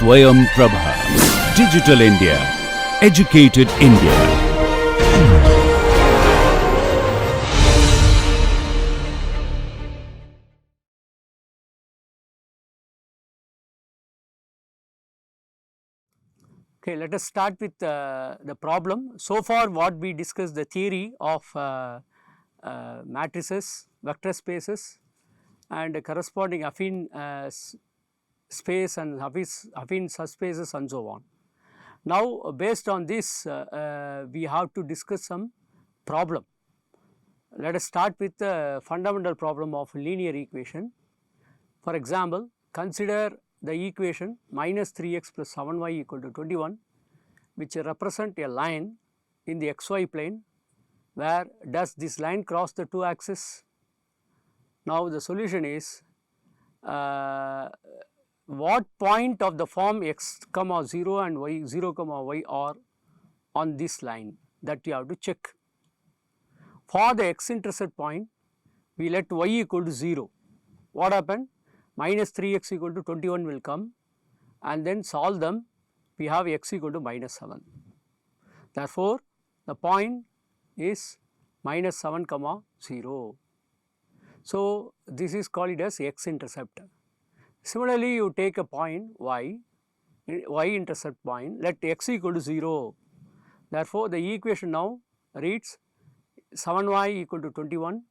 Swayam Prabha. Digital India. Educated India. Okay, let us start with the problem. So far what we discussed the theory of matrices, vector spaces and corresponding affine space and affine subspaces and so on. Now based on this we have to discuss some problem. Let us start with the fundamental problem of linear equation. For example, consider the equation minus 3x plus 7y equal to 21, which represent a line in the xy plane. Where does this line cross the two axes? Now the solution is what point of the form x comma 0 and y 0 comma y are on this line, that you have to check. For the x intercept point, we let y equal to 0. What happened? Minus 3x equal to 21 will come, and then solve them, we have x equal to minus 7. Therefore, the point is minus 7 comma 0. So, this is called as x intercept. Similarly, you take a point y intercept point, let x equal to 0. Therefore, the equation now reads 7y equal to 21.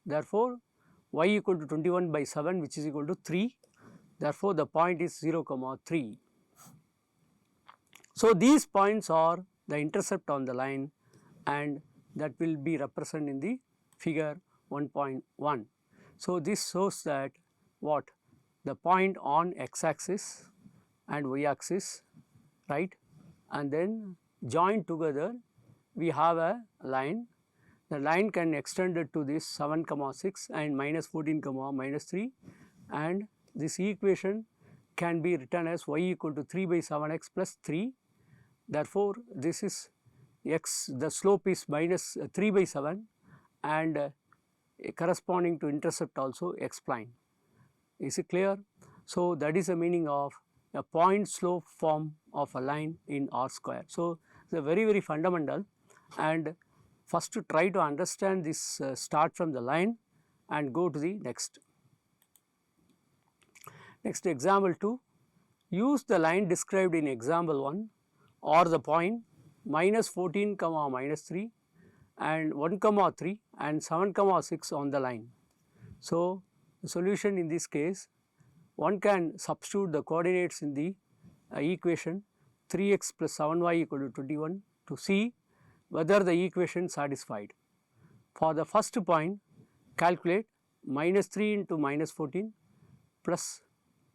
Therefore, y equal to 21 by 7, which is equal to 3. Therefore, the point is 0 comma 3. So, these points are the intercept on the line, and that will be represented in the figure 1.1. So, this shows that what the point on x axis and y axis, right, and then joined together we have a line. The line can extend it to this 7 comma 6 and minus 14 comma minus 3, and this equation can be written as y equal to 3 by 7x plus 3. Therefore, this is x, the slope is minus 3 by 7 and corresponding to intercept also x spline. Is it clear? So, that is the meaning of a point slope form of a line in R square. So, it is a very fundamental, and first to try to understand this start from the line and go to the next. Next, example 2, use the line described in example 1 or the point minus 14 comma minus 3 and 1 comma 3 and 7 comma 6 on the line. So, the solution in this case, one can substitute the coordinates in the equation 3x plus 7y equal to 21 to see whether the equation satisfied. For the first point, calculate minus 3 into minus 14 plus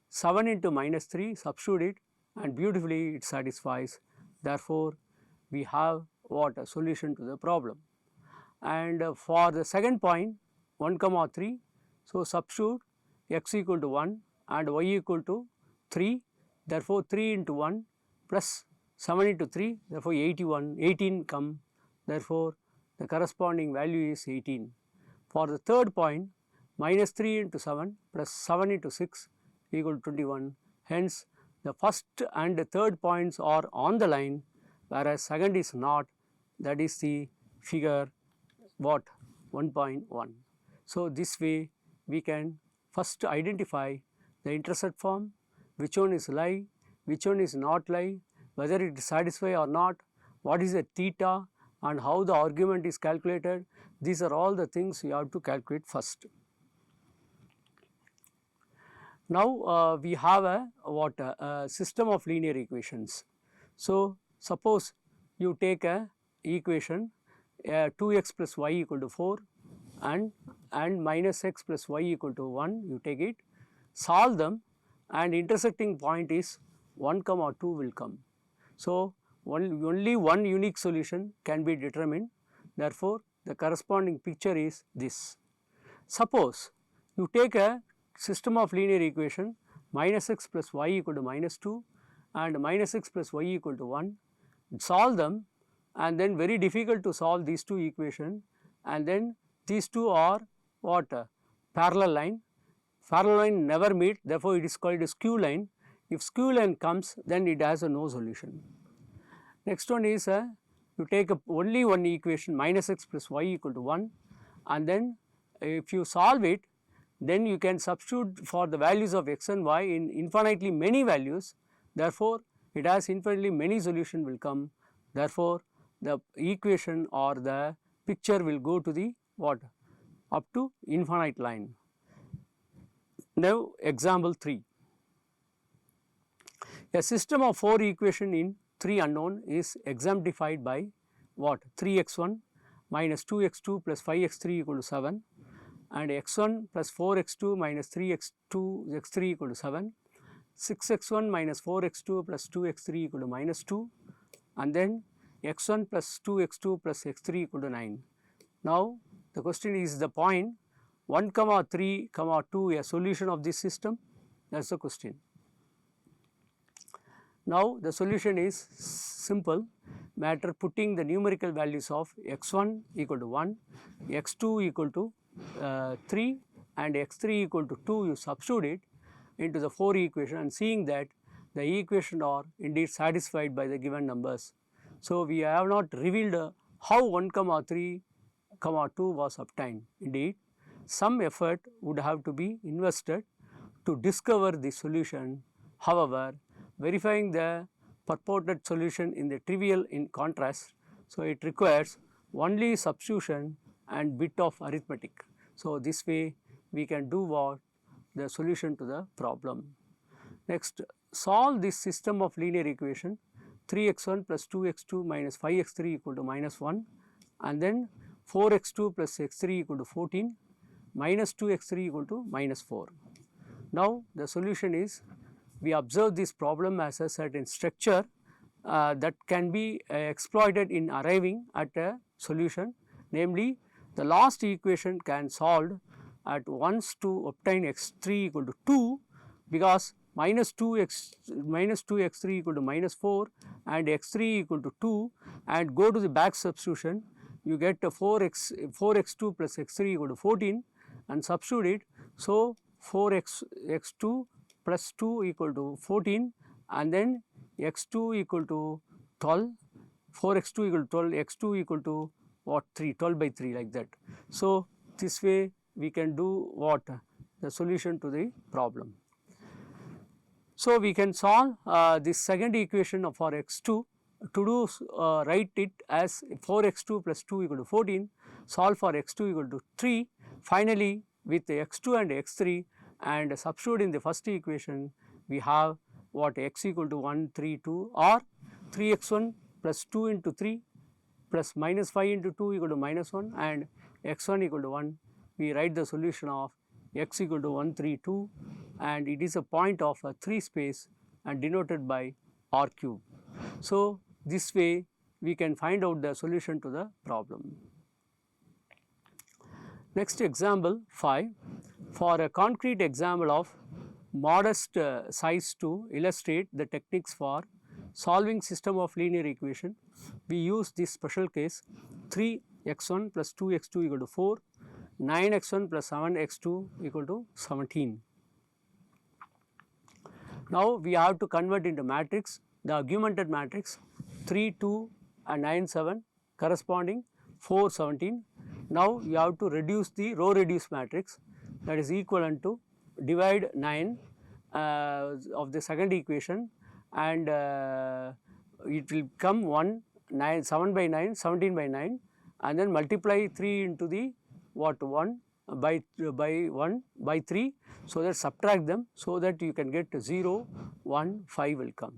7 into minus 3, substitute it, and beautifully it satisfies. Therefore, we have what a solution to the problem. And for the second point 1 comma 3, so substitute x equal to 1 and y equal to 3. Therefore, 3 into 1 plus 7 into 3, therefore 18 come. Therefore, the corresponding value is 18. For the third point, minus 3 into 7 plus 7 into 6 equal to 21. Hence, the first and the third points are on the line, whereas second is not. That is the figure what 1.1. So, this way we can first identify the intercept form, which one is lie, which one is not lie, whether it is satisfied or not, what is the theta and how the argument is calculated. These are all the things you have to calculate first. Now, we have a system of linear equations. So, suppose you take a equation 2x plus y equal to 4 and minus x plus y equal to 1, you take it, solve them, and intersecting point is 1 comma 2 will come. So, only one unique solution can be determined. Therefore, the corresponding picture is this. Suppose you take a system of linear equation minus x plus y equal to minus 2 and minus x plus y equal to 1, solve them, and then very difficult to solve these two equations, and then these two are what parallel line never meet, therefore, it is called a skew line. If skew line comes, then it has a no solution. Next one is you take up only one equation minus x plus y equal to 1, and then if you solve it, then you can substitute for the values of x and y in infinitely many values. Therefore, it has infinitely many solution will come. Therefore, the equation or the picture will go to the what? Up to infinite line. Now, example 3. A system of 4 equation in 3 unknown is exemplified by what? 3x1 minus 2x2 plus 5x3 equal to 7, and x1 plus 4x2 minus 3x2 x3 equal to 7, 6x1 minus 4x2 plus 2x3 equal to minus 2, and then x1 plus 2x2 plus x3 equal to 9. Now, the question is the point 1 comma 3 comma 2 a solution of this system? That is the question. Now, the solution is simple matter, putting the numerical values of x1 equal to 1, x2 equal to 3 and x3 equal to 2, you substitute it into the 4 equation and seeing that the equation are indeed satisfied by the given numbers. So, we have not revealed how 1 comma 3 comma 2 was obtained. Indeed, some effort would have to be invested to discover the solution. However, verifying the purported solution in the trivial in contrast, so it requires only substitution and bit of arithmetic. So, this way we can do what? The solution to the problem. Next, solve this system of linear equation 3x1 plus 2x2 minus 5x3 equal to minus 1, and then 4x2 plus x3 equal to 14 minus 2x3 equal to minus 4. Now, the solution is, we observe this problem as a certain structure that can be exploited in arriving at a solution, namely the last equation can solve at once to obtain x3 equal to 2, because minus 2x3 equal to minus 4 and x3 equal to 2, and go to the back substitution, you get a 4x2 plus x3 equal to 14 and substitute it. So, 4x2 plus 2 equal to 14, and then x2 equal to 12, 4x2 equal to 12, x2 equal to what? 3, 12 by 3 like that. So, this way we can do what? The solution to the problem. So, we can solve this second equation of our x2. To do write it as 4x2 plus 2 equal to 14, solve for x2 equal to 3, finally with x2 and x3 and substitute in the first equation, we have what? X equal to 1, 3, 2, or 3x1 plus 2 into 3 plus minus 5 into 2 equal to minus 1 and x1 equal to 1. We write the solution of x equal to 1, 3, 2, and it is a point of a 3 space and denoted by r cube. So, this way we can find out the solution to the problem. Next example 5. For a concrete example of modest size to illustrate the techniques for solving system of linear equation, we use this special case 3x1 plus 2x2 equal to 4, 9x1 plus 7x2 equal to 17. Now, we have to convert into matrix, the augmented matrix 3, 2 and 9, 7 corresponding 4, 17. Now, you have to reduce the row reduced matrix, that is equivalent to divide 9 of the second equation, and it will come 1, 9, 7 by 9, 17 by 9, and then multiply 3 into the what? 1 by 1 by 3, so that subtract them, so that you can get 0, 1, 5 will come.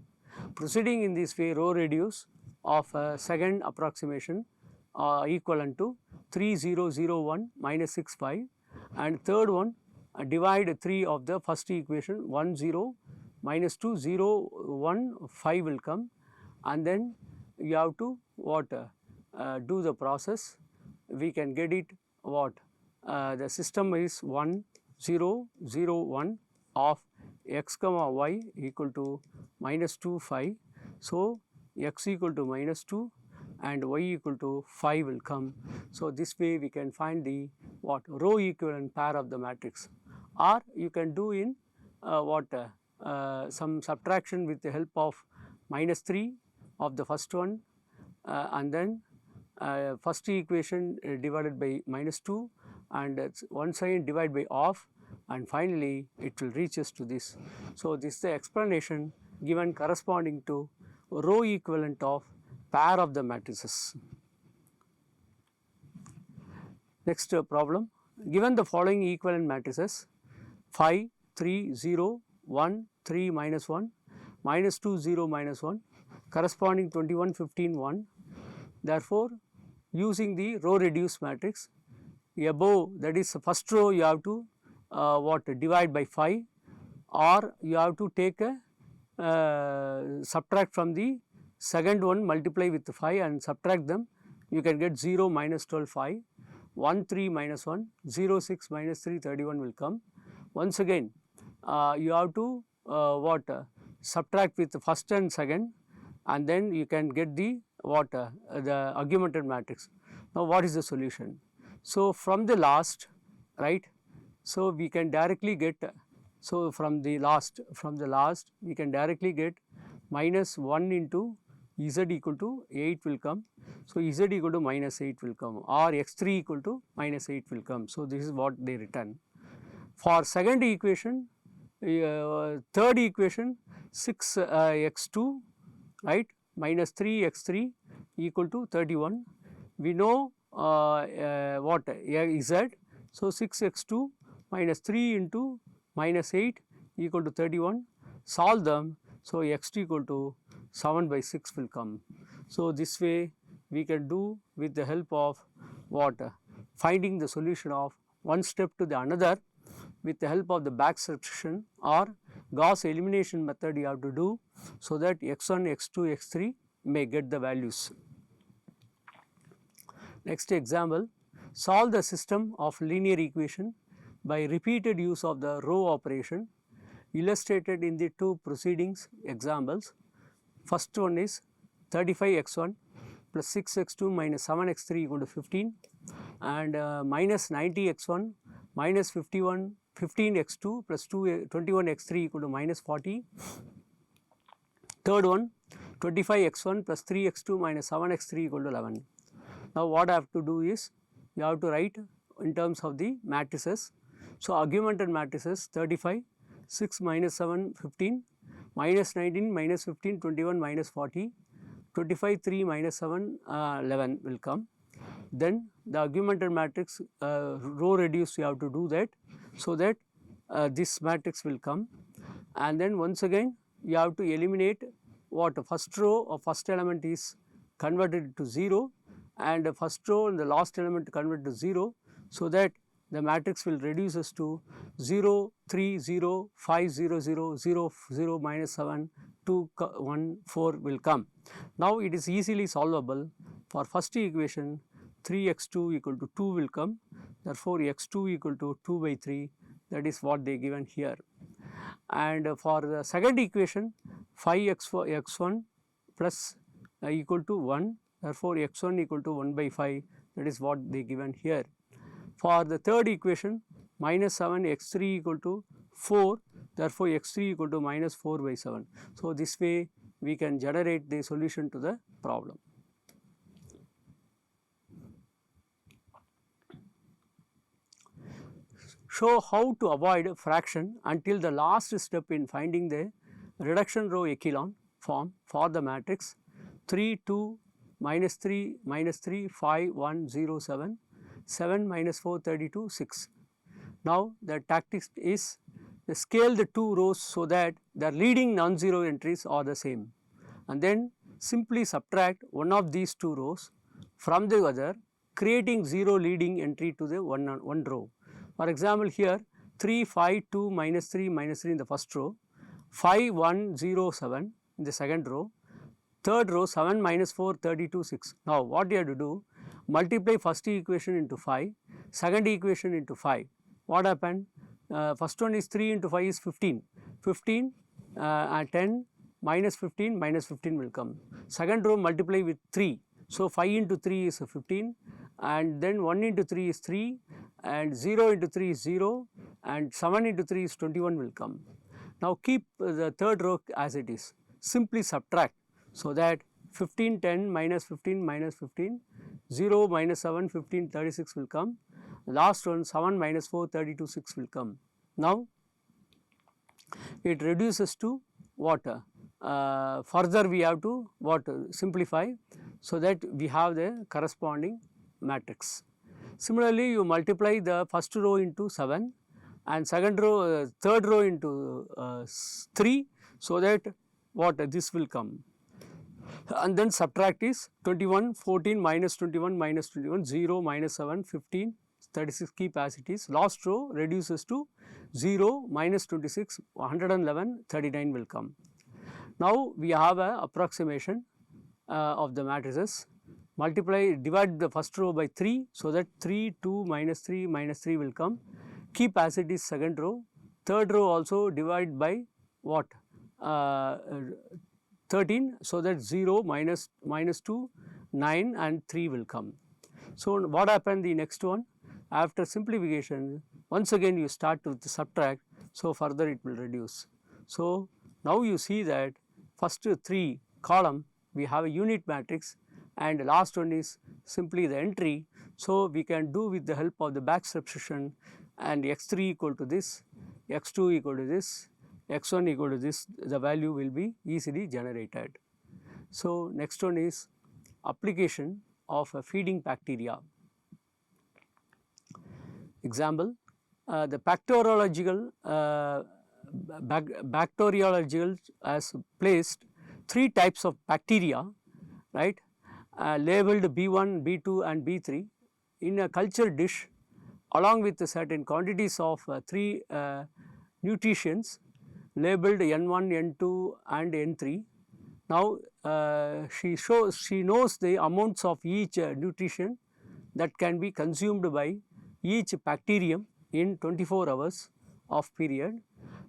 Proceeding in this way, row reduce of second approximation equivalent to 3, 0, 0, 1 minus 6, 5, and third one divide 3 of the first equation 1, 0 minus 2, 0, 1, 5 will come, and then you have to what? Do the process. We can get it what? The system is 1, 0, 0, 1 of x comma y equal to minus 2, 5. So, x equal to minus 2 and y equal to 5 will come. So, this way we can find the what? Row equivalent pair of the matrix, or you can do in what? some subtraction with the help of minus 3 of the first one, and then first equation divided by minus 2, and once again divide by half, and finally it will reach us to this. So, this is the explanation given corresponding to row equivalent of pair of the matrices. Next problem, given the following equivalent matrices 5, 3, 0, 1, 3, minus 1, minus 2, 0, minus 1, corresponding 21, 15, 1. Therefore, using the row reduced matrix, above, that is the first row you have to divide by 5, or you have to take a subtract from the second one, multiply with 5 and subtract them, you can get 0, minus 12, 5, 1, 3, minus 1, 0, 6, minus 3, 31 will come. Once again you have to subtract with the first and second, and then you can get the the augmented matrix. Now, what is the solution? So, from the last, right, so we can directly get, so from the last we can directly get minus 1 into z equal to 8 will come. So, z equal to minus 8 will come, or x3 equal to minus 8 will come. So, this is what they return. For second equation, third equation 6 x2, right, minus 3 x3 equal to 31. We know z. So, 6 x2 minus 3 into minus 8 equal to 31. Solve them. So, x2 equal to 7 by 6 will come. So, this way we can do with the help of finding the solution of one step to the another with the help of the back substitution or Gauss elimination method you have to do, so that x1, x2, x3 may get the values. Next example, solve the system of linear equation by repeated use of the row operation illustrated in the two preceding examples. First one is 35x1 plus 6x2 minus 7x3 equal to 15, and minus 90x1 minus 15x2 plus 21x3 equal to minus 40. Third one, 25x1 plus 3x2 minus 7x3 equal to 11. Now, what I have to do is, you have to write in terms of the matrices. So, augmented matrices 35, 6 minus 7, 15, minus 19, minus 15, 21, minus 40, 25, 3 minus 7, 11 will come. Then the augmented matrix row reduced, you have to do that, so that this matrix will come, and then once again you have to eliminate first row of first element is converted to 0, and the first row and the last element converted to 0, so that the matrix will reduce us to 0, 3, 0, 5, 0, 0, 0, 0, minus 7, 2, 1, 4 will come. Now, it is easily solvable. For first equation 3x2 equal to 2 will come, therefore, x2 equal to 2 by 3, that is what they given here. And for the second equation 5x1 plus equal to 1, therefore, x1 equal to 1 by 5, that is what they given here. For the third equation minus 7 x3 equal to 4, therefore, x3 equal to minus 4 by 7. So, this way we can generate the solution to the problem. Show how to avoid fraction until the last step in finding the reduction row echelon form for the matrix 3, 2, minus 3, minus 3, 5, 1, 0, 7, 7, minus 4, 32, 6. Now, the tactics is scale the two rows so that the leading non-zero entries are the same, and then simply subtract one of these two rows from the other, creating 0 leading entry to the one row. For example, here 3, 5, 2, minus 3 in the first row, 5, 1, 0, 7 in the second row, third row 7, minus 4, 32, 6. Now, what you have to do? Multiply first equation into 5, second equation into 5. What happened? First one is 3 into 5 is 15, 15 and 10 minus 15 will come. Second row multiply with 3. So, 5 into 3 is 15, and then 1 into 3 is 3, and 0 into 3 is 0, and 7 into 3 is 21 will come. Now keep the third row as it is, simply subtract, so that 15 10 minus 15 minus 15, 0 minus 7 15 36 will come, last one 7 minus 4 32 6 will come. Now it reduces to what? Further we have to what? Simplify, so that we have the corresponding matrix. Similarly, you multiply the first row into 7 and second row, third row into 3, so that what? This will come, and then subtract is 21 14 minus 21 minus 21, 0 minus 7 15 36, keep as it is. Last row reduces to 0 minus 26 111 39 will come. Now we have a approximation of the matrices. Multiply, divide the first row by 3, so that 3 2 minus 3 will come. Keep as it is second row. Third row also divide by what? 13, so that 0 minus 2 9 and 3 will come. So what happened the next one? After simplification, once again you start with the subtract, so further it will reduce. So now you see that first 3 column we have a unit matrix, and last one is simply the entry. So we can do with the help of the back substitution, and x3 equal to this, x2 equal to this, x1 equal to this, the value will be easily generated. So next one is application of a feeding bacteria. Example, the bacteriological has placed 3 types of bacteria, right, labeled B1, B2 and B3 in a culture dish, along with certain quantities of 3 nutrients labeled N1, N2 and N3. Now she knows the amounts of each nutrition that can be consumed by each bacterium in 24 hours of period,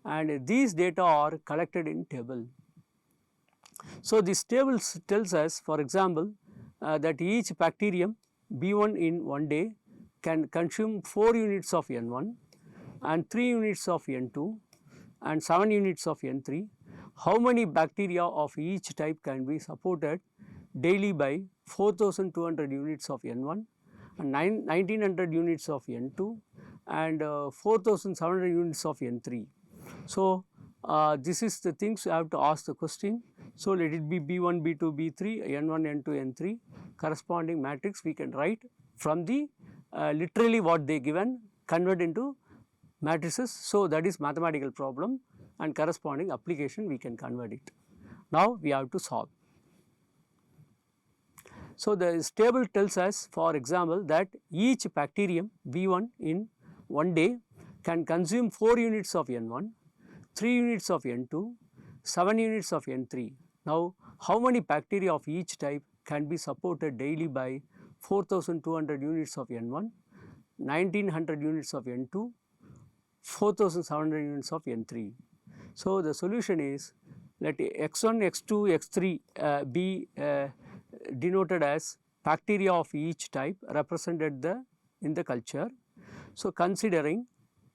and these data are collected in table. So this table tells us, for example, that each bacterium B1 in one day can consume 4 units of N1 and 3 units of N2 and 7 units of N3. How many bacteria of each type can be supported daily by 4200 units of N1 and 1900 units of N2 and 4700 units of N3. So this is the things you have to ask the question. So let it be B1, B2, B3, N1, N2, N3, corresponding matrix we can write from the literally what they given, convert into matrices. So that is mathematical problem, and corresponding application we can convert it. Now we have to solve. So this table tells us, for example, that each bacterium B1 in one day can consume 4 units of N1, 3 units of N2, 7 units of N3. Now how many bacteria of each type can be supported daily by 4200 units of N1, 1900 units of N2, 4700 units of N3. So the solution is, let x1, x2, x3 be denoted as bacteria of each type represented in the culture. So considering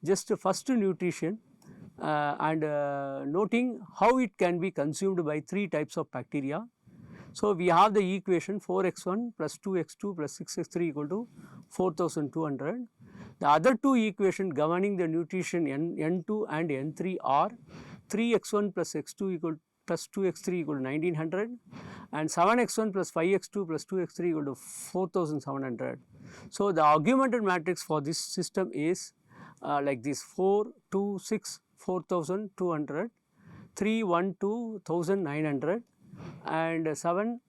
just first nutrition and noting how it can be consumed by 3 types of bacteria. So we have the equation 4x1 plus 2x2 plus 6x3 equal to 4200. The other 2 equations governing the nutrition N2 and N3 are 3x1 plus x2 equal plus 2x3 equal to 1900 and 7x1 plus 5x2 plus 2x3 equal to 4700. So the augmented matrix for this system is like this: 4, 2, 6, 4200, 3, 1, 2, 1900 and 7,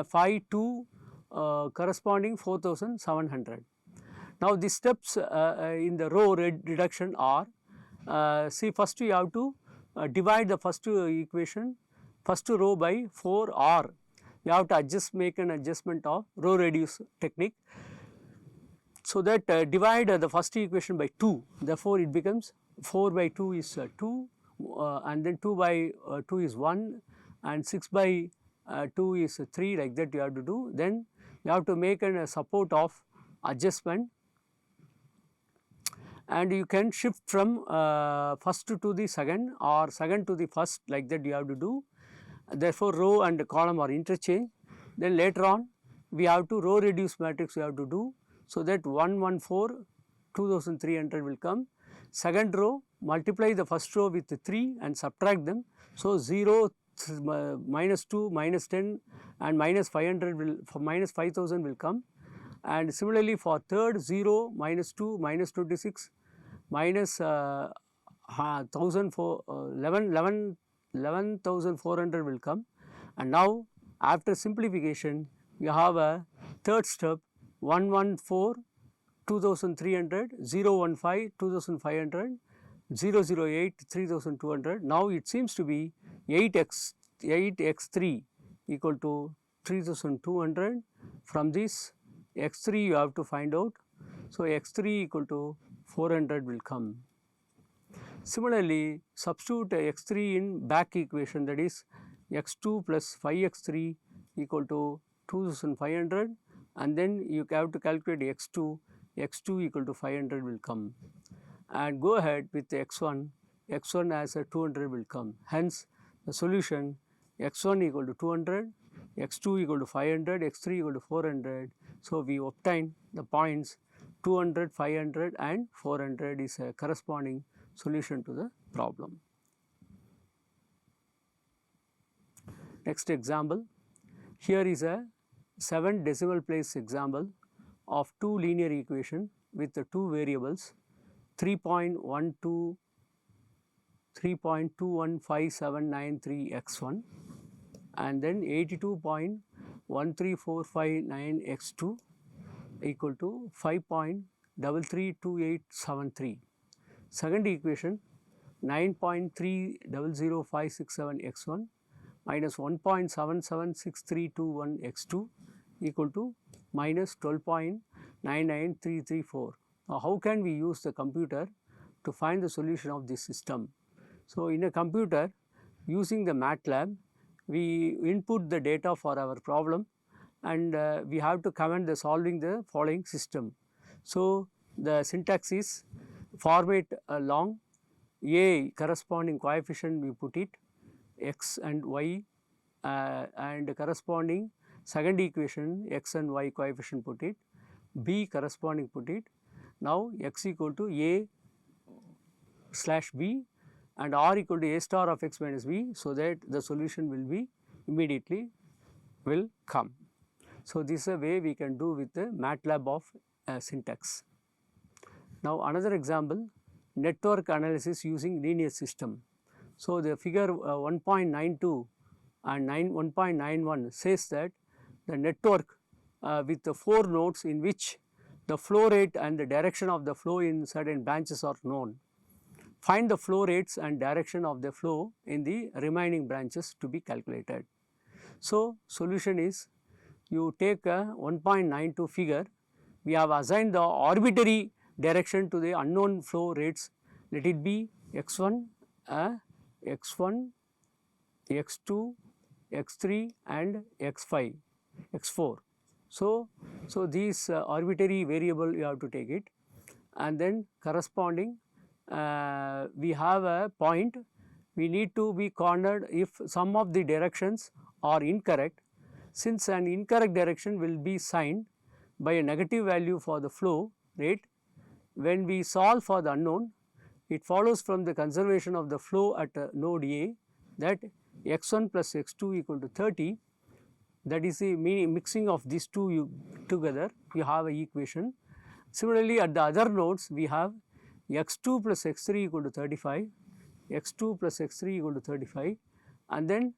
5, 2 corresponding 4700. Now these steps in the row reduction are, see, first you have to divide the first equation, first row by 4, or you have to make an adjustment of row reduce technique. So that divide the first equation by 2, therefore it becomes 4 by 2 is 2 and then 2 by 2 is 1 and 6 by 2 is 3, like that you have to do. Then you have to make a support of adjustment and you can shift from first to the second or second to the first, like that you have to do. Therefore, row and column are interchanged. Then later on we have to row reduce matrix we have to do, so that 114 2300 will come. Second row, multiply the first row with 3 and subtract them. So, 0, minus 2, minus 10 and minus 500 will, for minus 5000 will come. And similarly for third, 0, minus 2, minus 26, minus 11,400 will come. And now after simplification, you have a third step, 114 2300, 015 2500, 008 3200. Now it seems to be 8x3 equal to 3200. From this x3 you have to find out. So, x3 equal to 400 will come. Similarly, substitute x3 in back equation, that is x2 plus 5x3 equal to 2500, and then you have to calculate x2 equal to 500 will come, and go ahead with x1 as a 200 will come. Hence, the solution x1 equal to 200, x2 equal to 500, x3 equal to 400. So, we obtain the points 200, 500 and 400 is a corresponding solution to the problem. Next example, here is a 7 decimal place example of two linear equation with the two variables 3.21579 x1 and then 82.13459 x2 equal to 5.332873. Second equation 9.3005667 x1 minus 1.776321 x2 equal to minus 12.99334. Now, how can we use the computer to find the solution of this system? So, in a computer using the MATLAB, we input the data for our problem and we have to comment the solving the following system. So, the syntax is format long, a corresponding coefficient we put it, x and y and corresponding second equation x and y coefficient put it, b corresponding put it. Now, x equal to a slash b and r equal to a star of x minus b, so that the solution will be immediately will come. So, this is a way we can do with the MATLAB of syntax. Now, another example, network analysis using linear system. So, the figure 1.92 and 1.91 says that the network with the 4 nodes in which the flow rate and the direction of the flow in certain branches are known. Find the flow rates and direction of the flow in the remaining branches to be calculated. So, solution is you take a 1.92 figure, we have assigned the arbitrary direction to the unknown flow rates, let it be x1, x1, x2, x3 and x5, x4. So, these arbitrary variable you have to take it, and then corresponding we have a point, we need to be cornered if some of the directions are incorrect. Since an incorrect direction will be signed by a negative value for the flow rate, when we solve for the unknown, it follows from the conservation of the flow at node A that x1 plus x2 equal to 30, that is the mixing of these two together, you have an equation. Similarly, at the other nodes we have x2 plus x3 equal to 35, x2 plus x3 equal to 35, and then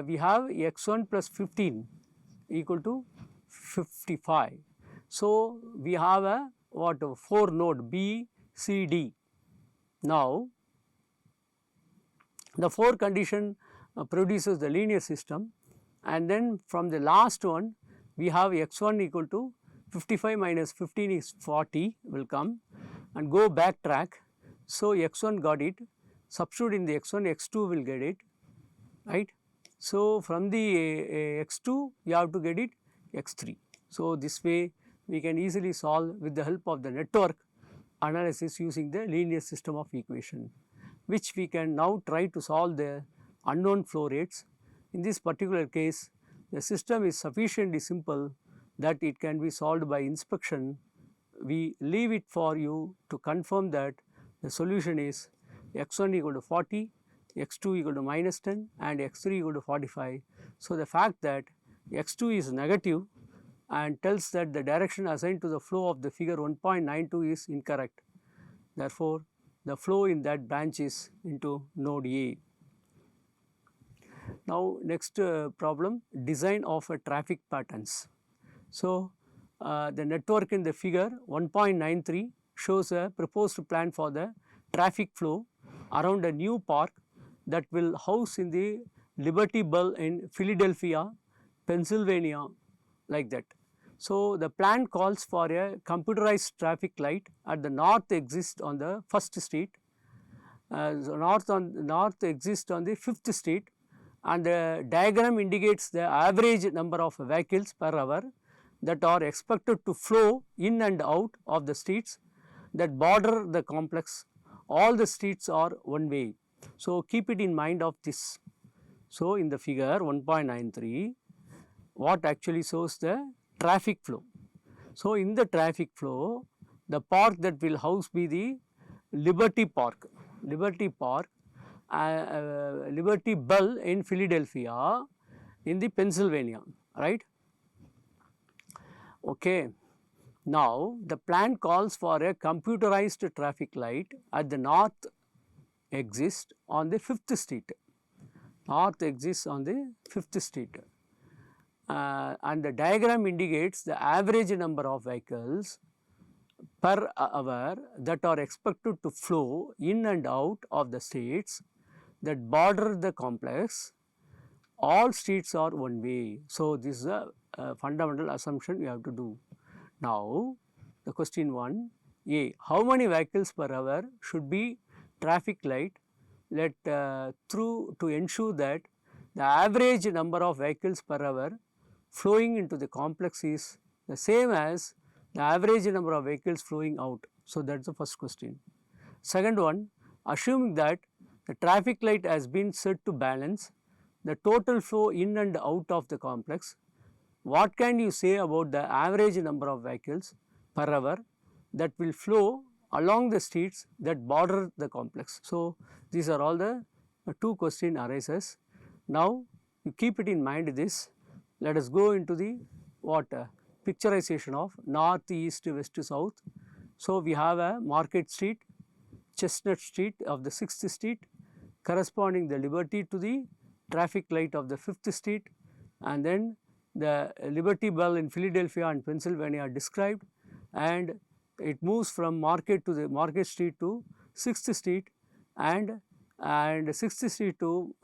we have x1 plus 15 equal to 55. So, we have a 4 node B, C, D. Now, the 4 condition produces the linear system, and then from the last one we have x1 equal to 55 minus 15 is 40 will come, and go backtrack. So, x1 got it, substitute in the x1, x2 will get it, right. So, from the x2 you have to get it x3. So, this way we can easily solve with the help of the network analysis using the linear system of equation, which we can now try to solve the unknown flow rates. In this particular case, the system is sufficiently simple that it can be solved by inspection. We leave it for you to confirm that the solution is x1 equal to 40, x2 equal to minus 10 and x3 equal to 45. So, the fact that x2 is negative and tells that the direction assigned to the flow of the figure 1.92 is incorrect. Therefore, the flow in that branch is into node A. Now, next problem, design of a traffic patterns. So, the network in the figure 1.93 shows a proposed plan for the traffic flow around a new park that will house in the Liberty Bell in Philadelphia, Pennsylvania, like that. So, the plan calls for a computerized traffic light at the north exit on the first street, north exit on the fifth street, and the diagram indicates the average number of vehicles per hour that are expected to flow in and out of the streets that border the complex. All the streets are one way. So, keep it in mind of this. So, in the figure 1.93, what actually shows the traffic flow. So, in the traffic flow, the park that will house be the Liberty Park, Liberty Bell in Philadelphia in the Pennsylvania, right. Okay. Now, the plan calls for a computerized traffic light at the north exit on the 5th street, north exit on the 5th street. And the diagram indicates the average number of vehicles per hour that are expected to flow in and out of the streets that border the complex. All streets are one way. So, this is a fundamental assumption you have to do. Now, the question 1, A, how many vehicles per hour should be traffic light to ensure that the average number of vehicles per hour flowing into the complex is the same as the average number of vehicles flowing out. So, that is the first question. Second one, assuming that the traffic light has been set to balance the total flow in and out of the complex, what can you say about the average number of vehicles per hour that will flow along the streets that border the complex? So, these are all the two question arises. Now, you keep it in mind this. Let us go into the picturization of north, east, west, south. So, we have a Market Street, Chestnut Street of the 6th street corresponding the Liberty to the traffic light of the 5th street, and then the Liberty Bell in Philadelphia and Pennsylvania are described, and it moves from Market to the Market Street to 6th street and 6th street to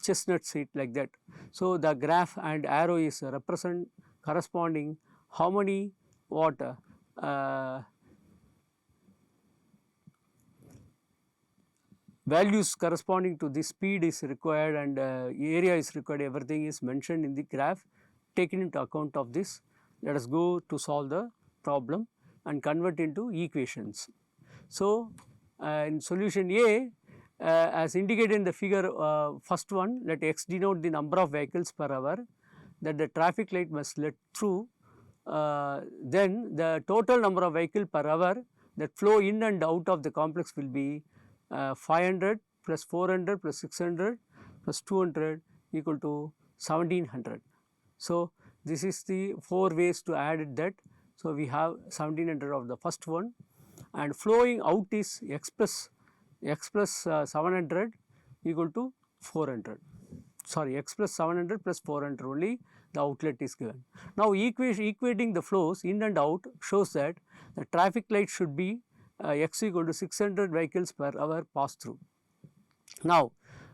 Chestnut Street, like that. So, the graph and arrow is represent corresponding how many values corresponding to this speed is required and area is required, everything is mentioned in the graph. Taken into account of this, let us go to solve the problem and convert into equations. So, in solution A, as indicated in the figure first one, let x denote the number of vehicles per hour that the traffic light must let through, then the total number of vehicles per hour that flow in and out of the complex will be 500 plus 400 plus 600 plus 200 equal to 1700. So, this is the 4 ways to add that. So, we have 1700 of the first one, and flowing out is x plus 700 equal to 400, sorry, x plus 700 plus 400 only the outlet is given. Now, equating the flows in and out shows that the traffic light should be x equal to 600 vehicles per hour pass through. Now,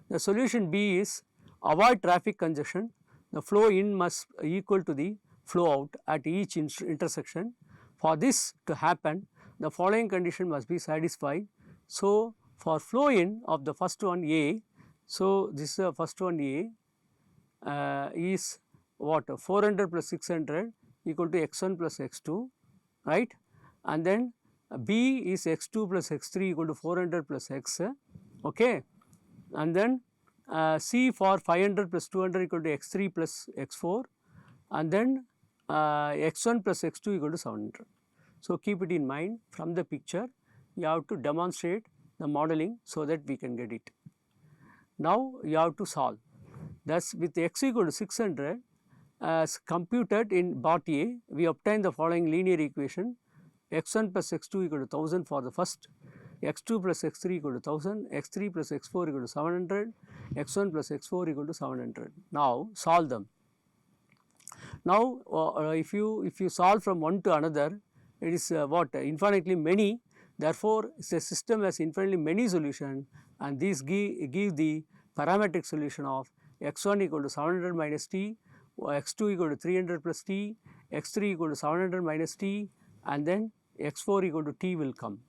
the solution B is avoid traffic congestion. The flow in must equal to the flow out at each intersection. For this to happen, the following condition must be satisfied. So, for flow in of the first one A, so this is the first one A is 400 plus 600 equal to x1 plus x2, right, and then B is x2 plus x3 equal to 400 plus x, okay, and then C for 500 plus 200 equal to x3 plus x4, and then x1 plus x2 equal to 700. So, keep it in mind from the picture, you have to demonstrate the modeling so that we can get it. Now, you have to solve. Thus, with x equal to 600 as computed in part A, we obtain the following linear equation: x1 plus x2 equal to 1000 for the first, x2 plus x3 equal to 1000, x3 plus x4 equal to 700, x1 plus x4 equal to 700. Now, solve them. Now, if you solve from one to another, it is what infinitely many. Therefore, the system has infinitely many solutions, and these give the parametric solution of x1 equal to 700 minus t, x2 equal to 300 plus t, x3 equal to 700 minus t, and then x4 equal to t will come.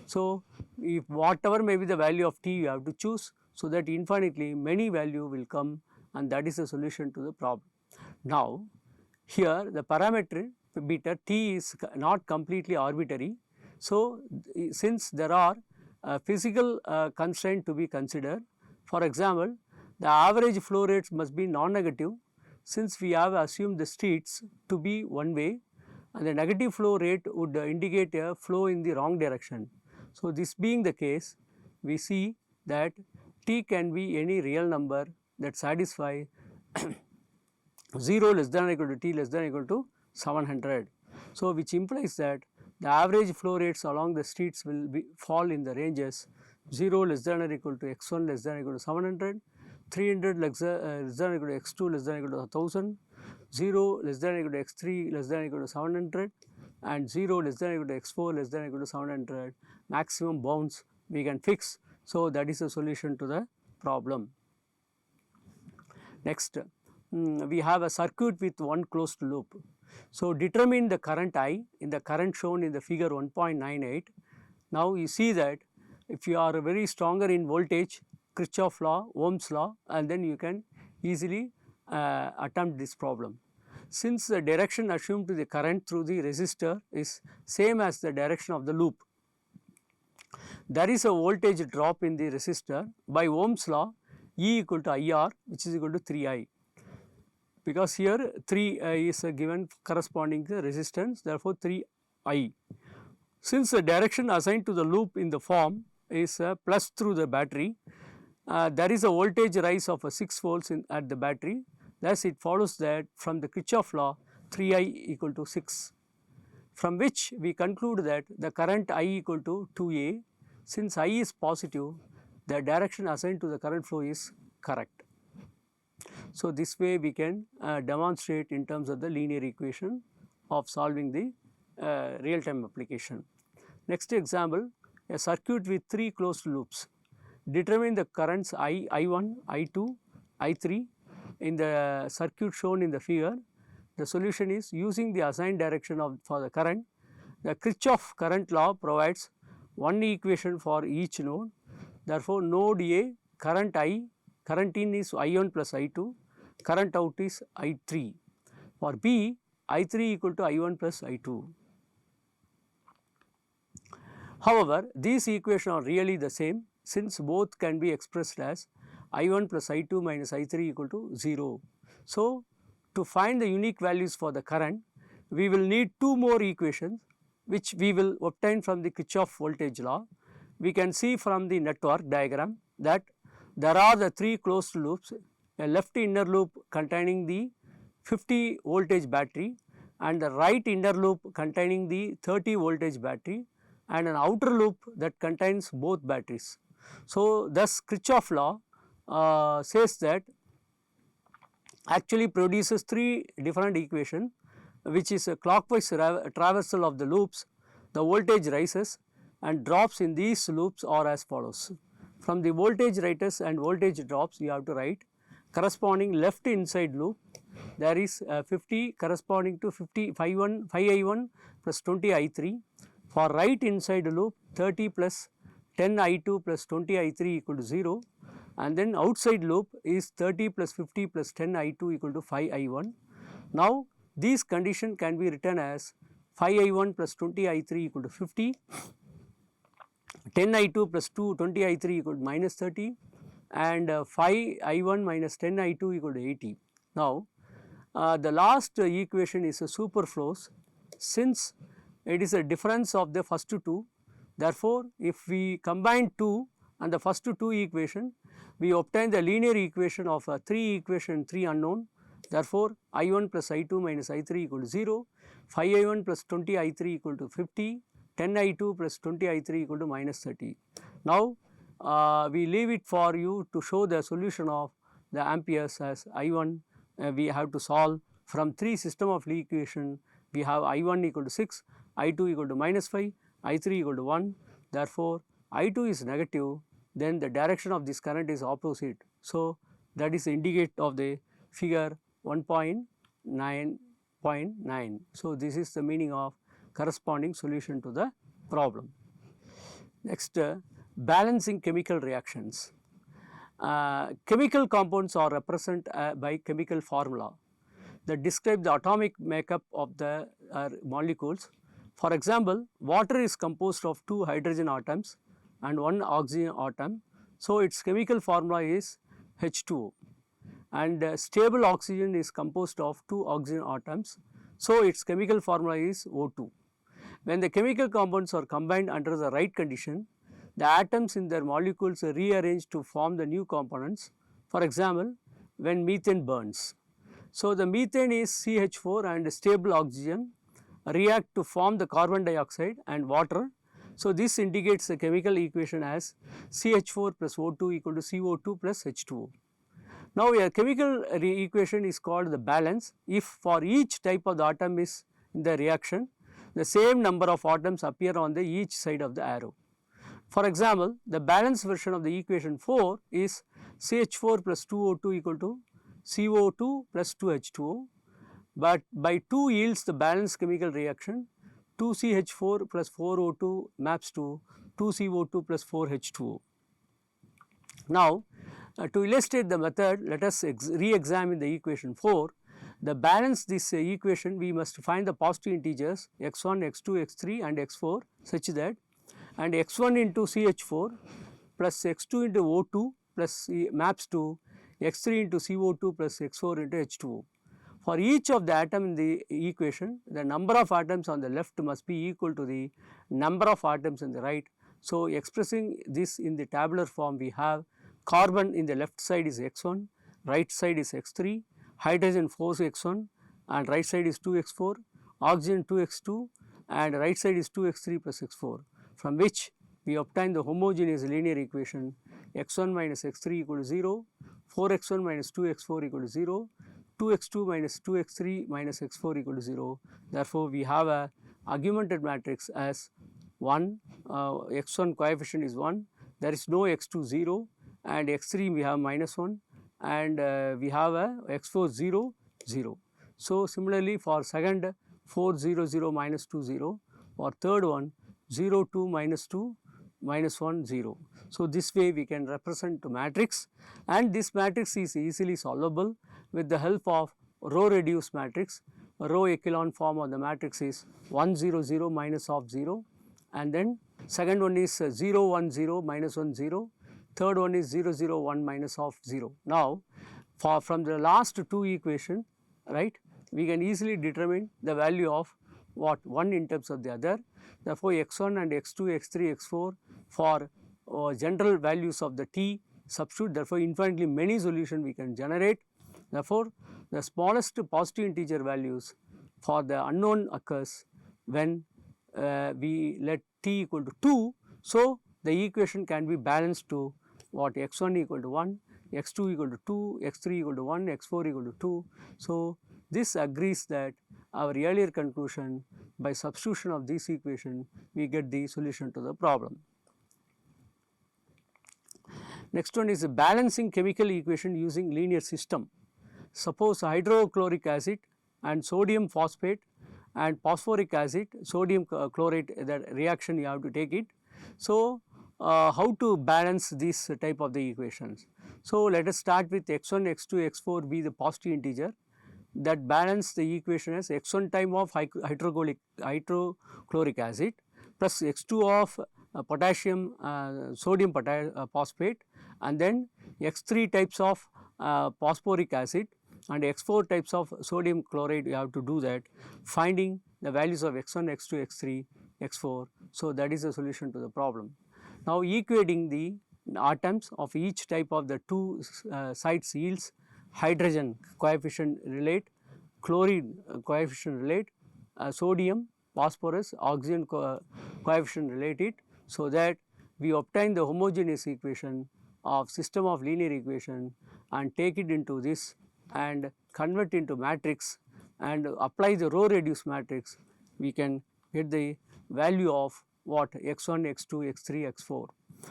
So, if whatever may be the value of t, you have to choose, so that infinitely many value will come, and that is the solution to the problem. Now, here the parameter beta t is not completely arbitrary. So, since there are physical constraint to be considered, for example, the average flow rates must be non-negative, since we have assumed the streets to be one way, and the negative flow rate would indicate a flow in the wrong direction. So, this being the case, we see that t can be any real number that satisfy 0 less than or equal to t less than or equal to 700. So, which implies that the average flow rates along the streets will fall in the ranges 0 less than or equal to x1 less than or equal to 700, 300 less than or equal to x2 less than or equal to 1000, 0 less than or equal to x3 less than or equal to 700, and 0 less than or equal to x4 less than or equal to 700 maximum bounds we can fix. So, that is the solution to the problem. Next, we have a circuit with one closed loop. So, determine the current I in the current shown in the figure 1.98. Now, you see that if you are very stronger in voltage, Kirchhoff law, Ohm's law, and then you can easily attempt this problem. Since the direction assumed to the current through the resistor is same as the direction of the loop, there is a voltage drop in the resistor. By Ohm's law, E equal to IR, which is equal to 3I, because here 3 is given corresponding to the resistance, therefore 3I. Since the direction assigned to the loop in the form is plus through the battery, there is a voltage rise of 6 volts at the battery. Thus, it follows that from the Kirchhoff law 3I equal to 6, from which we conclude that the current I equal to 2A. Since I is positive, the direction assigned to the current flow is correct. So, this way we can demonstrate in terms of the linear equation of solving the real time application. Next example, a circuit with 3 closed loops. Determine the currents I1, I2, I3 in the circuit shown in the figure. The solution is using the assigned direction for the current. The Kirchhoff current law provides one equation for each node. Therefore, node A current in is I1 plus I2, current out is I3. For B, I3 equal to I1 plus I2. However, these equations are really the same, since both can be expressed as I1 plus I2 minus I3 equal to 0. So, to find the unique values for the current, we will need 2 more equations, which we will obtain from the Kirchhoff voltage law. We can see from the network diagram that there are the 3 closed loops, a left inner loop containing the 50 voltage battery, and the right inner loop containing the 30 voltage battery, and an outer loop that contains both batteries. So, thus Kirchhoff law says that actually produces 3 different equations, which is a clockwise traversal of the loops. The voltage rises and drops in these loops are as follows. From the voltage rises and voltage drops, you have to write corresponding left inside loop, there is 50 corresponding to 5I1 plus 20I3. For right inside loop, 30 plus 10I2 plus 20I3 equal to 0, and then outside loop is 30 plus 50 plus 10I2 equal to 5I1. Now, these conditions can be written as 5I1 plus 20I3 equal to 50, 10I2 plus 20I3 equal to minus 30, and 5I1 minus 10I2 equal to 80. Now, the last equation is a superflows, since it is a difference of the first two. Therefore, if we combine 2 and the first two equation, we obtain the linear equation of 3 equation 3 unknown. Therefore, I1 plus I2 minus I3 equal to 0, 5I1 plus 20I3 equal to 50, 10I2 plus 20I3 equal to minus 30. Now, we leave it for you to show the solution of the amperes as I1. We have to solve from 3 system of equation. We have I1 equal to 6, I2 equal to minus 5, I3 equal to 1. Therefore, I2 is negative, then the direction of this current is opposite. So, that is the indicate of the figure 1.9.9. So, this is the meaning of corresponding solution to the problem. Next, balancing chemical reactions. Chemical compounds are represented by chemical formula that describe the atomic makeup of the molecules. For example, water is composed of 2 hydrogen atoms and 1 oxygen atom. So, its chemical formula is H2O, and stable oxygen is composed of 2 oxygen atoms. So, its chemical formula is O2. When the chemical compounds are combined under the right condition, the atoms in their molecules are rearranged to form the new components. For example, when methane burns. So, the methane is CH4 and stable oxygen react to form the carbon dioxide and water. So, this indicates the chemical equation as CH4 plus O2 equal to CO2 plus H2O. Now, a chemical equation is called the balance if for each type of the atom is in the reaction, the same number of atoms appear on the each side of the arrow. For example, the balanced version of the equation 4 is CH4 plus 2O2 equal to CO2 plus 2H2O, but by 2 yields the balanced chemical reaction. 2CH4 plus 4O2 maps to 2CO2 plus 4H2O. Now, to illustrate the method, let us re-examine the equation 4. To balance this equation, we must find the positive integers x1, x2, x3 and x4 such that, and x1 into CH4 plus x2 into O2 plus maps to x3 into CO2 plus x4 into H2O. For each of the atom in the equation, the number of atoms on the left must be equal to the number of atoms on the right. So, expressing this in the tabular form, we have carbon in the left side is x1, right side is x3, hydrogen 4x1 and right side is 2x4, oxygen 2x2 and right side is 2x3 plus x4, from which we obtain the homogeneous linear equation x1 minus x3 equal to 0, 4x1 minus 2x4 equal to 0, 2x2 minus 2x3 minus x4 equal to 0. Therefore, we have a augmented matrix as 1, x1 coefficient is 1, there is no x2 0 and x3 we have minus 1 and we have a x4 0 0. So, similarly for second 4 0 0 minus 2 0, for third one 0 2 minus 2 minus 1 0. So, this way we can represent the matrix, and this matrix is easily solvable with the help of row reduced matrix. Row echelon form of the matrix is 1 0 0 minus of 0, and then second one is 0 1 0 minus 1 0, third one is 0 0 1 minus of 0. Now, from the last two equation, right, we can easily determine the value of what one in terms of the other. Therefore, x1 and x2, x3, x4 for general values of the t substitute. Therefore, infinitely many solutions we can generate. Therefore, the smallest positive integer values for the unknown occurs when we let t equal to 2. So, the equation can be balanced to what x1 equal to 1, x2 equal to 2, x3 equal to 1, x4 equal to 2. So, this agrees that our earlier conclusion, by substitution of this equation, we get the solution to the problem. Next one is a balancing chemical equation using linear system. Suppose hydrochloric acid and sodium phosphate and phosphoric acid, sodium chlorate, that reaction you have to take it. So, how to balance this type of the equations? So, let us start with x1, x2, x4 be the positive integer, that balance the equation as x1 time of hydrochloric acid plus x2 of potassium sodium phosphate, and then x3 types of phosphoric acid and x4 types of sodium chloride. You have to do that, finding the values of x1, x2, x3, x4. So, that is the solution to the problem. Now, equating the atoms of each type of the two sites yields hydrogen coefficient relate, chlorine coefficient relate, sodium, phosphorus, oxygen coefficient related, so that we obtain the homogeneous equation of system of linear equation and take it into this and convert into matrix and apply the row reduced matrix. We can get the value of what x1, x2, x3, x4.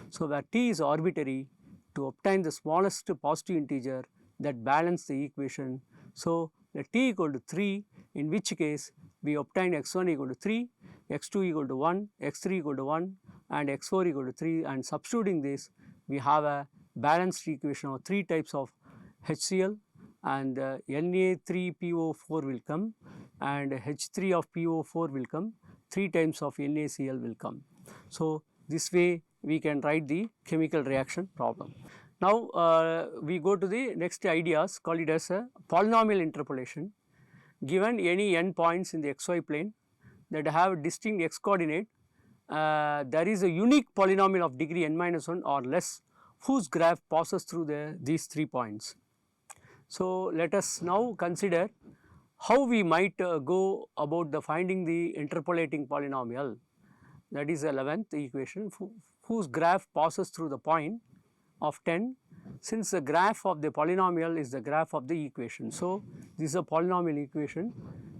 So, where t is arbitrary, to obtain the smallest positive integer that balance the equation. So, the t equal to 3, in which case we obtain x1 equal to 3, x2 equal to 1, x3 equal to 1 and x4 equal to 3, and substituting this we have a balanced equation of 3 types of HCl, and Na3PO4 will come and H3 of PO4 will come, 3 times of NaCl will come. So, this way we can write the chemical reaction problem. Now, we go to the next ideas, call it as a polynomial interpolation. Given any n points in the xy plane that have distinct x coordinate, there is a unique polynomial of degree n minus 1 or less whose graph passes through these 3 points. So, let us now consider how we might go about the finding the interpolating polynomial, that is the 11th equation, whose graph passes through the point of 10, since the graph of the polynomial is the graph of the equation. So, this is a polynomial equation,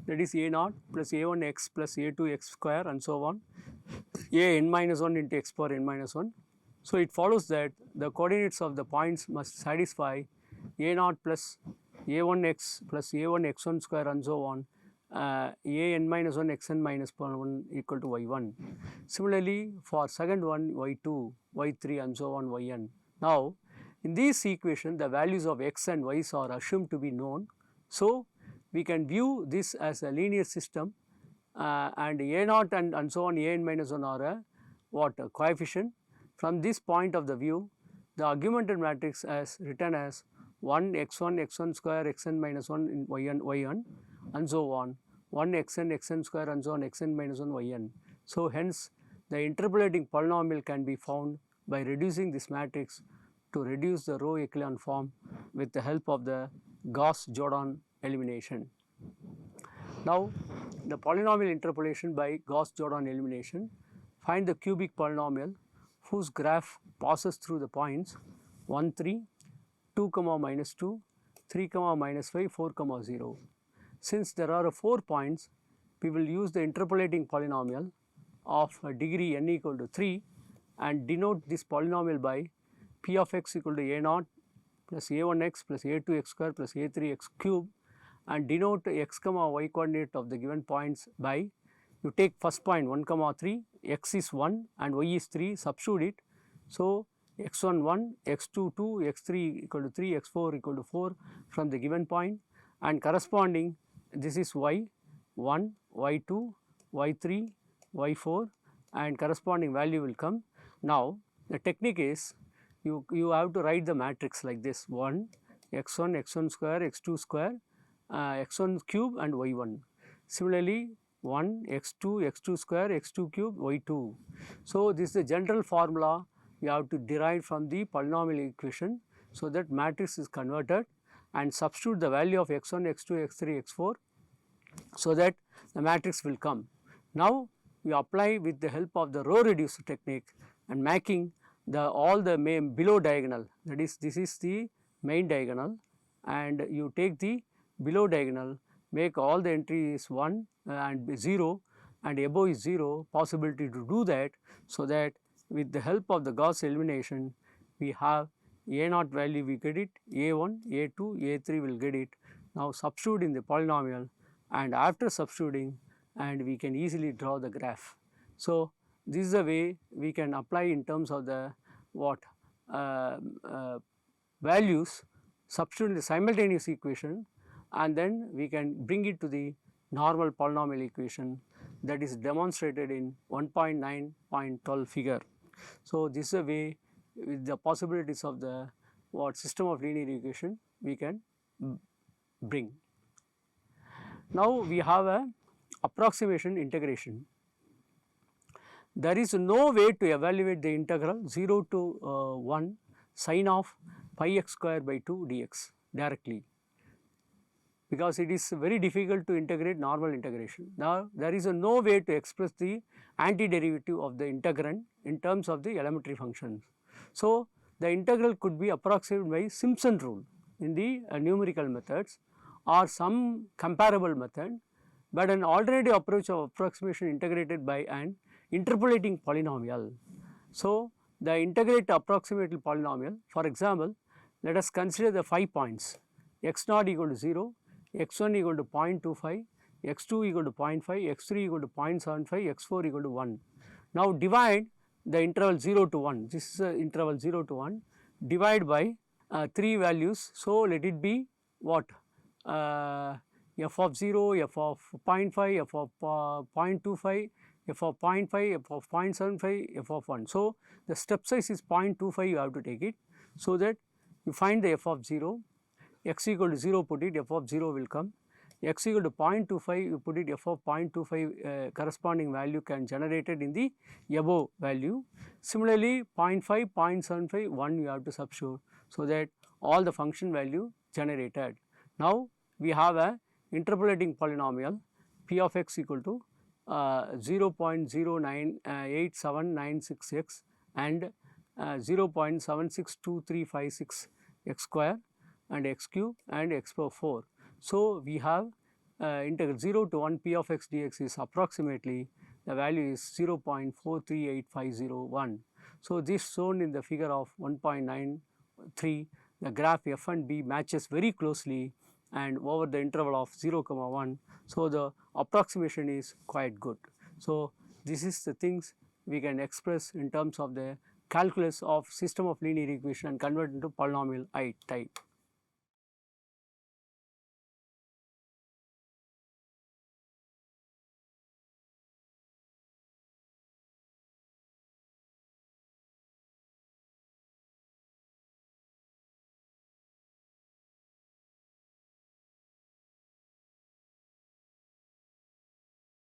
that is a0 plus a1x plus a2x square and so on, a n minus 1 into x power n minus 1. So, it follows that the coordinates of the points must satisfy a0 plus a1x plus a1 x1 square and so on, a n minus 1 x n minus 1 equal to y1. Similarly, for second one y2, y3 and so on yn. Now, in this equation the values of x and y's are assumed to be known. So, we can view this as a linear system and a0 and so on a n minus 1 are a coefficient. From this point of the view, the augmented matrix as written as 1 x1 square xn minus 1 in yn and so on, 1 xn square and so on xn minus 1 yn. So, hence the interpolating polynomial can be found by reducing this matrix to reduce the row echelon form with the help of the Gauss-Jordan elimination. Now, the polynomial interpolation by Gauss-Jordan elimination, find the cubic polynomial whose graph passes through the points 1 3, 2 comma minus 2, 3 comma minus 5, 4 comma 0. Since there are 4 points, we will use the interpolating polynomial of degree n equal to 3 and denote this polynomial by p of x equal to a0 plus a1x plus a2x square plus a3x cube, and denote x comma y coordinate of the given points by, you take first point 1 comma 3, x is 1 and y is 3, substitute it. So, x1 1, x2 2, x3 equal to 3, x4 equal to 4 from the given point, and corresponding this is y 1, y2, y3, y4 and corresponding value will come. Now, the technique is you have to write the matrix like this 1 x1 square, x2 square, x1 cube and y1. Similarly, 1 x2 square, x2 cube, y2. So, this is the general formula you have to derive from the polynomial equation. So, that matrix is converted and substitute the value of x1, x2, x3, x4, so that the matrix will come. Now, we apply with the help of the row reducer technique and making all the below diagonal, that is this is the main diagonal, and you take the below diagonal, make all the entries 1 and 0 and above is 0, possibility to do that. So, that with the help of the Gauss elimination we have a0 value we get it, a1, a2, a3 will get it. Now, substitute in the polynomial, and after substituting and we can easily draw the graph. So, this is the way we can apply in terms of the values, substitute in the simultaneous equation and then we can bring it to the normal polynomial equation that is demonstrated in 1.9.12 figure. So, this is a way with the possibilities of the system of linear equation we can bring. Now, we have a approximation integration. There is no way to evaluate the integral 0 to 1 sin of pi x square by 2 dx directly, because it is very difficult to integrate normal integration. Now, there is no way to express the antiderivative of the integrand in terms of the elementary functions. So, the integral could be approximated by Simpson rule in the numerical methods or some comparable method, but an alternative approach of approximation integrated by an interpolating polynomial. So, the integrate approximately polynomial, for example, let us consider the 5 points x naught equal to 0, x1 equal to 0.25, x2 equal to 0.5, x3 equal to 0.75, x4 equal to 1. Now, divide the interval 0 to 1, this is the interval 0 to 1, divide by 3 values. So, let it be what? F of 0, f of 0.5, f of 0.25, f of 0.5, f of 0.75, f of 1. So, the step size is 0.25, you have to take it. So, that you find the f of 0, x equal to 0 put it, f of 0 will come, x equal to 0.25 you put it, f of 0.25 corresponding value can generated in the above value. Similarly, 0.5, 0.75, 1 you have to substitute, so that all the function value generated. Now, we have a interpolating polynomial p of x equal to 0.098796x and 0.762356 x square and x cube and x power 4. So, we have integral 0 to 1 p of x dx is approximately the value is 0.438501. So, this shown in the figure of 1.93, the graph f and b matches very closely and over the interval of 0, 1. So, the approximation is quite good. So, this is the things we can express in terms of the calculus of system of linear equation and convert into polynomial type.